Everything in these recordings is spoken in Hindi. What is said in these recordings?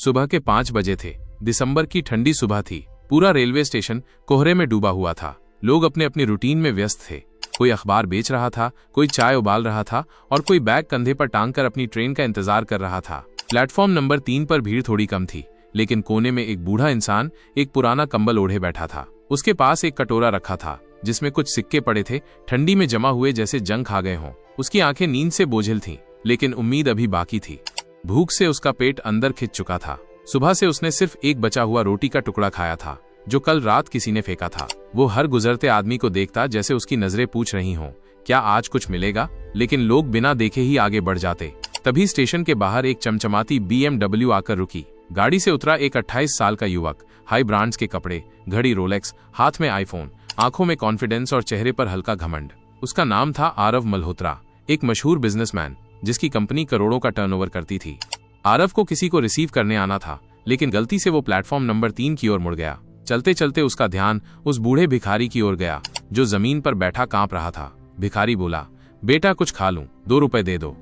सुबह के 5 बजे थे। दिसंबर की ठंडी सुबह थी। पूरा रेलवे स्टेशन कोहरे में डूबा हुआ था। लोग अपने अपने रूटीन में व्यस्त थे। कोई अखबार बेच रहा था, कोई चाय उबाल रहा था और कोई बैग कंधे पर टांग कर अपनी ट्रेन का इंतजार कर रहा था। प्लेटफॉर्म नंबर 3 पर भीड़ थोड़ी कम थी, लेकिन कोने में एक बूढ़ा इंसान एक पुराना कंबल ओढ़े बैठा था। उसके पास एक कटोरा रखा था जिसमें कुछ सिक्के पड़े थे, ठंडी में जमा हुए जैसे जंग खा गए हों। उसकी आंखें नींद से बोझिल थीं, लेकिन उम्मीद अभी बाकी थी। भूख से उसका पेट अंदर खिंच चुका था। सुबह से उसने सिर्फ एक बचा हुआ रोटी का टुकड़ा खाया था, जो कल रात किसी ने फेंका था। वो हर गुजरते आदमी को देखता जैसे उसकी नजरें पूछ रही हों, क्या आज कुछ मिलेगा? लेकिन लोग बिना देखे ही आगे बढ़ जाते। तभी स्टेशन के बाहर एक चमचमाती BMW आकर रुकी। गाड़ी से उतरा एक 28 साल का युवक। हाई ब्रांड्स के कपड़े, घड़ी रोलेक्स, हाथ में आईफोन, आंखों में कॉन्फिडेंस और चेहरे पर हल्का घमंड। उसका नाम था आरव मल्होत्रा, एक मशहूर बिजनेसमैन जिसकी कंपनी करोड़ों का टर्नओवर करती थी। आरव को किसी को रिसीव करने आना था, लेकिन गलती से वो प्लेटफॉर्म नंबर 3 की ओर मुड़ गया। चलते चलते उसका ध्यान उस बूढ़े भिखारी की ओर गया जो जमीन पर बैठा कांप रहा था। भिखारी बोला, बेटा कुछ खा लूं, 2 रुपए दे दो।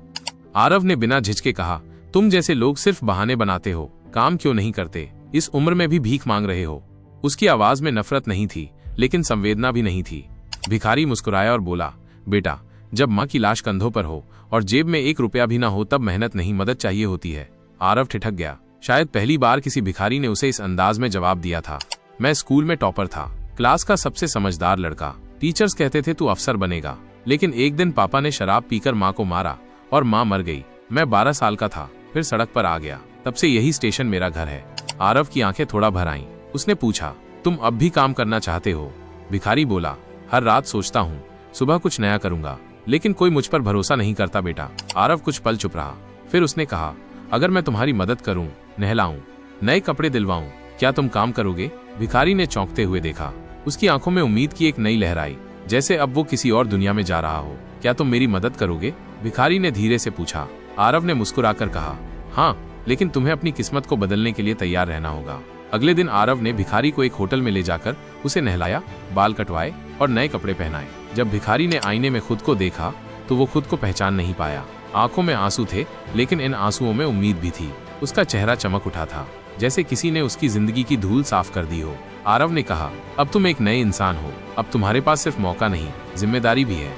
आरव ने बिना झिझके कहा, तुम जैसे लोग सिर्फ बहाने बनाते हो, काम क्यों नहीं करते? इस उम्र में भी भीख मांग रहे हो। उसकी आवाज में नफरत नहीं थी, लेकिन संवेदना भी नहीं थी। भिखारी मुस्कुराया और बोला, बेटा जब माँ की लाश कंधों पर हो और जेब में 1 रुपया भी ना हो तब मेहनत नहीं, मदद चाहिए होती है। आरव ठिठक गया। शायद पहली बार किसी भिखारी ने उसे इस अंदाज में जवाब दिया था। मैं स्कूल में टॉपर था, क्लास का सबसे समझदार लड़का। टीचर्स कहते थे तू अफसर बनेगा, लेकिन एक दिन पापा ने शराब पीकर माँ को मारा और माँ मर गई। मैं 12 साल का था, फिर सड़क पर आ गया। तब से यही स्टेशन मेरा घर है। आरव की आंखें थोड़ा भर आईं। उसने पूछा, तुम अब भी काम करना चाहते हो? भिखारी बोला, हर रात सोचता हूँ सुबह कुछ नया करूंगा, लेकिन कोई मुझ पर भरोसा नहीं करता बेटा। आरव कुछ पल चुप रहा, फिर उसने कहा, अगर मैं तुम्हारी मदद करूं, नहलाऊं, नए कपड़े दिलवाऊं, क्या तुम काम करोगे? भिखारी ने चौंकते हुए देखा। उसकी आंखों में उम्मीद की एक नई लहर आई, जैसे अब वो किसी और दुनिया में जा रहा हो। क्या तुम मेरी मदद करोगे? भिखारी ने धीरे से पूछा। आरव ने मुस्कुराकर कहा, हाँ, लेकिन तुम्हें अपनी किस्मत को बदलने के लिए तैयार रहना होगा। अगले दिन आरव ने भिखारी को एक होटल में ले जाकर उसे नहलाया, बाल कटवाए और नए कपड़े पहनाए। जब भिखारी ने आईने में खुद को देखा तो वो खुद को पहचान नहीं पाया। आंखों में आंसू थे, लेकिन इन आंसुओं में उम्मीद भी थी। उसका चेहरा चमक उठा था, जैसे किसी ने उसकी जिंदगी की धूल साफ कर दी हो। आरव ने कहा, अब तुम एक नए इंसान हो। अब तुम्हारे पास सिर्फ मौका नहीं, जिम्मेदारी भी है।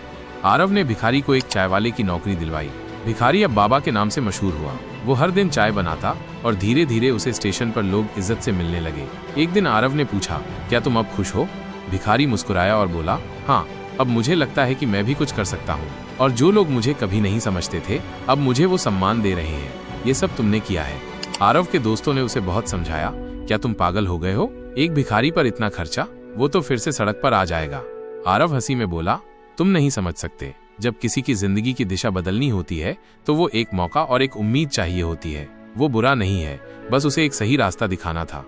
आरव ने भिखारी को एक चाय वाले की नौकरी दिलवाई। भिखारी अब बाबा के नाम से मशहूर हुआ। वो हर दिन चाय बनाता और धीरे धीरे उसे स्टेशन पर लोग इज्जत से मिलने लगे। एक दिन आरव ने पूछा, क्या तुम अब खुश हो? भिखारी मुस्कुराया और बोला, हाँ, अब मुझे लगता है कि मैं भी कुछ कर सकता हूँ, और जो लोग मुझे कभी नहीं समझते थे अब मुझे वो सम्मान दे रहे हैं। ये सब तुमने किया है। आरव के दोस्तों ने उसे बहुत समझाया, क्या तुम पागल हो गए हो? एक भिखारी पर इतना खर्चा, वो तो फिर से सड़क पर आ जाएगा। आरव हंसी में बोला, तुम नहीं समझ सकते। जब किसी की जिंदगी की दिशा बदलनी होती है तो वो एक मौका और एक उम्मीद चाहिए होती है। वो बुरा नहीं है, बस उसे एक सही रास्ता दिखाना था।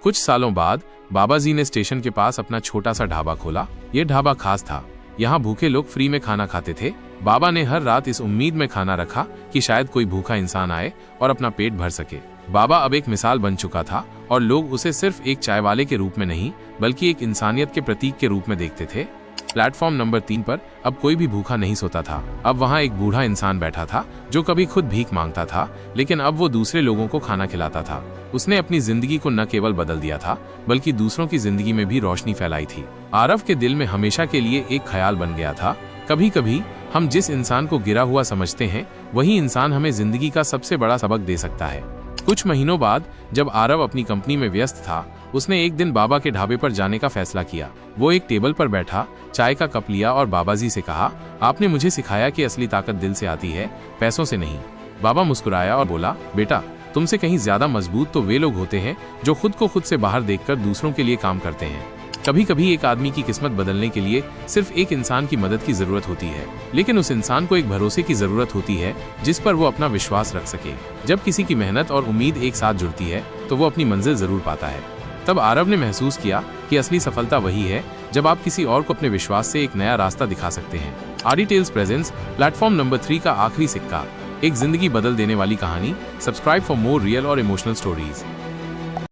कुछ सालों बाद बाबा जी ने स्टेशन के पास अपना छोटा सा ढाबा खोला। ये ढाबा खास था, यहाँ भूखे लोग फ्री में खाना खाते थे। बाबा ने हर रात इस उम्मीद में खाना रखा कि शायद कोई भूखा इंसान आए और अपना पेट भर सके। बाबा अब एक मिसाल बन चुका था और लोग उसे सिर्फ एक चाय वाले के रूप में नहीं, बल्कि एक इंसानियत के प्रतीक के रूप में देखते थे। प्लेटफॉर्म नंबर 3 पर अब कोई भी भूखा नहीं सोता था। अब वहाँ एक बूढ़ा इंसान बैठा था जो कभी खुद भीख मांगता था, लेकिन अब वो दूसरे लोगों को खाना खिलाता था। उसने अपनी जिंदगी को न केवल बदल दिया था, बल्कि दूसरों की जिंदगी में भी रोशनी फैलाई थी। आरव के दिल में हमेशा के लिए एक ख्याल बन गया था, कभी कभी हम जिस इंसान को गिरा हुआ समझते हैं, वही इंसान हमें जिंदगी का सबसे बड़ा सबक दे सकता है। कुछ महीनों बाद जब आरव अपनी कंपनी में व्यस्त था, उसने एक दिन बाबा के ढाबे पर जाने का फैसला किया। वो एक टेबल पर बैठा, चाय का कप लिया और बाबा जी से कहा, आपने मुझे सिखाया कि असली ताकत दिल से आती है, पैसों से नहीं। बाबा मुस्कुराया और बोला, बेटा तुमसे कहीं ज्यादा मजबूत तो वे लोग होते हैं जो खुद को खुद से बाहर देखकर दूसरों के लिए काम करते हैं। कभी कभी एक आदमी की किस्मत बदलने के लिए सिर्फ एक इंसान की मदद की जरूरत होती है, लेकिन उस इंसान को एक भरोसे की जरूरत होती है जिस पर वो अपना विश्वास रख सके। जब किसी की मेहनत और उम्मीद एक साथ जुड़ती है तो वो अपनी मंजिल जरूर पाता है। तब आरव ने महसूस किया कि असली सफलता वही है जब आप किसी और को अपने विश्वास से एक नया रास्ता दिखा सकते हैं। आरडी टेल्स प्रेजेंस प्लेटफॉर्म नंबर 3 का आखिरी सिक्का, एक जिंदगी बदल देने वाली कहानी। सब्सक्राइब फॉर मोर रियल और इमोशनल स्टोरीज।